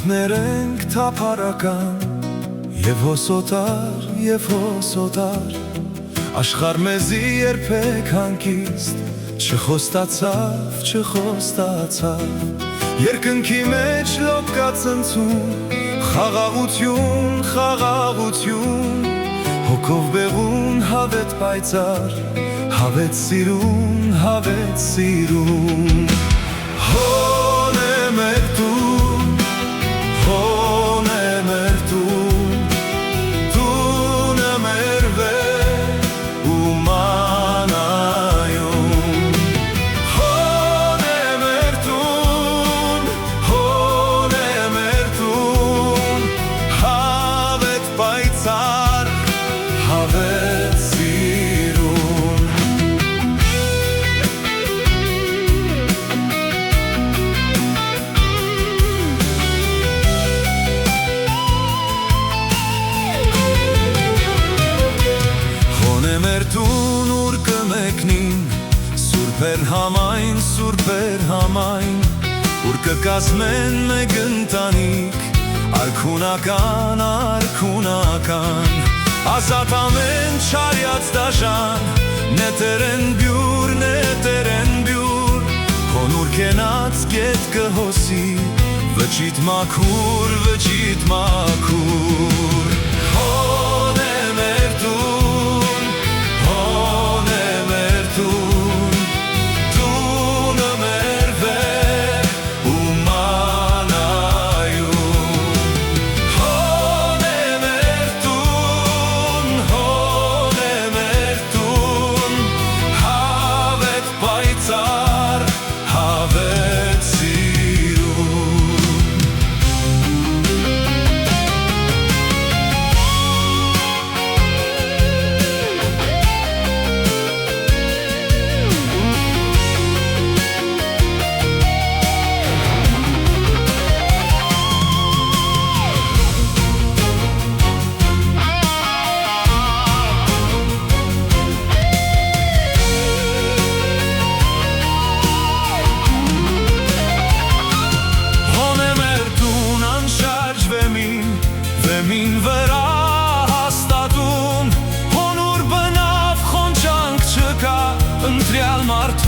Երկնքներ ենք թափառական, և հոսոտար, աշխարհ մեզի երբեք հանգիստ չխոստացավ, երկնքի մեջ լոբկա ցնցում, խաղաղություն, հոգով բեղուն հավետ պայծառ, հավետ սիրուն, հոն է մեր տուն, տունը մեր վեր ու մանայում, հոն է մեր տուն, հավետ պայծառ, հավետ սիրուն։ Մեր տուն ուր կմեկնին, սուրբեր համայն, ուր կկազմեն մեկ ընտանիք, արքունական, ազատ ամեն չարյած դաժան, նետեր են բյուր, հոնուր կենած գետ կհոսի, վճիտ մաքուր, հոն է մեր տուն, տունը մեր վեր ու մանայում, հոն է մեր տուն, հավետ պայծառ, հավետ սիրուն։ Վեմին վրա հաստատում, հոնուր բնավ խոնչանք չկա, ընտրյալ մարդ